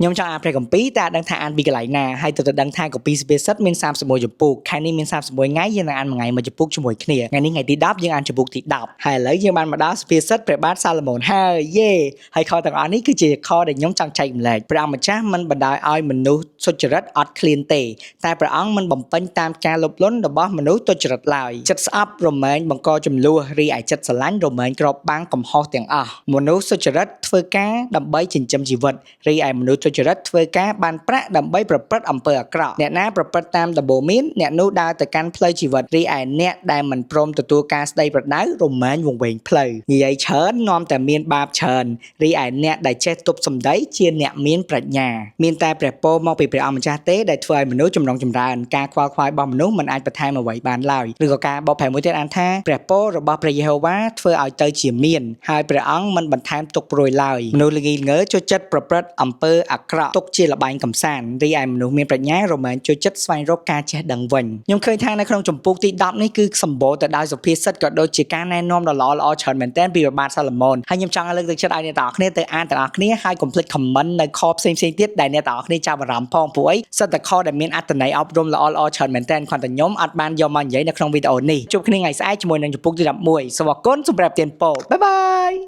ខ្ញុំចង់អានព្រះគម្ពីរតែអត់ដឹងថាអានពីកន្លែងណាហើយទើបតែដឹងថាគម្ពីរសុភាសិតមាន31ចំពុកខែនេះមាន31ថ្ងៃយើងនឹងអានមួយថ្ងៃមួយចំពុកជាមួយគ្នាថ្ងៃនេះថ្ងៃទី10យើងអានចំពុកទី10ហើយឥឡូវយើងបានមកដល់សុភាសិតព្រះបាទសាឡូមោនហើយយេហើយខទាំងអស់នេះគឺជាខដែលខ្ញុំចង់ចែកម្លែកព្រះម្ចាស់មិនបណ្ដោយឲ្យមនុស្សសុចរិតអត់ឃ្លានទេតែព្រះអង្គមិនបំពេញតាមការលោភលន់របស់មនុស្សទុច្ចរិតឡើយចិត្តស្អប់រមែងបង្កចំនួនរីឯចិត្តស្រឡាញ់រមែងក្របបាំងកំហុសទាំងអស់មនុស្សសុចរិតធ្វើការដើម្បីចិញ្ចឹមជីវិតរីឯមនុស្សទុច្ចរិតធ្វើការបានប្រាក់ដើម្បីប្រព្រឹត្តអំពើអាក្រក់អ្នកណាប្រព្រឹត្តតាមដំបូន្មានអ្នកនោះដើរទៅកាន់ផ្លូវជីវិតរីឯអ្នកដែលមិនព្រមទទួលការស្ដីប្រដៅរមែងវង្វេងផ្លូវនិយាយច្រើននាំតែមានបាបច្រើនរីឯអ្នកដែលចេះទប់សម្ដីជាអ្នកមានប្រាជ្ញាមានតែព្រះពរមកពីព្រះអម្ចាស់ទេដែលធ្វើឲ្យមនុស្សចម្រុងចម្រើនការខ្វល់ខ្វាយរបស់មនុស្សមិនអាចបន្ថែមអ្វីបានឡើយឬក៏ការបកប្រែមួយទៀតអានថាព្រះពររបស់ព្រះយេហូវ៉ាធ្វើឲ្យទៅជាមានហើយព្រះអង្គមិនបន្ថែមទុកព្រួយឡើយមនុស្សល្ងីល្ងើចូលចិត្តប្រព្រឹត្តអំពើអាក្រក់ទុកជាលបែងកំសាន្តរីឯមនុស្សមានប្រាជ្ញារមែងចូលចិត្តស្វែងរកការចេះដឹងវិញខ្ញុំឃើញថានៅក្នុងចម្ពោះទី10នេះគឺសម្បូរទៅដោយសុភាសិតក៏ដូចជាការណែនាំដ៏ល្អៗច្រើនមែនទែនពីព្រះបាទសាឡូមោនហើយខ្ញុំចង់លើកទឹកចិត្តឲ្យអ្នកទាំងអស់គ្នាទៅអានទាំងអស់គ្នាហើយកុំភ្លេច comment នៅខផ្សេងៗទៀតដែលអ្នកទាំងអស់គ្នាចាប់អារម្មណ៍ផងព្រោះអីសិតតែខដែលមានអត្ថន័យអប់រំល្អៗច្រើនមែនទែនគ្រាន់តែខ្ញុំអត់បានយកមកនិយាយនៅក្នុងវីដេអូនេះជួបគ្នាថ្ងៃស្អែកជាមួយនឹងចម្ពោះទី11សូមអរគុណសម្រាប់ទានពរបាយបាយ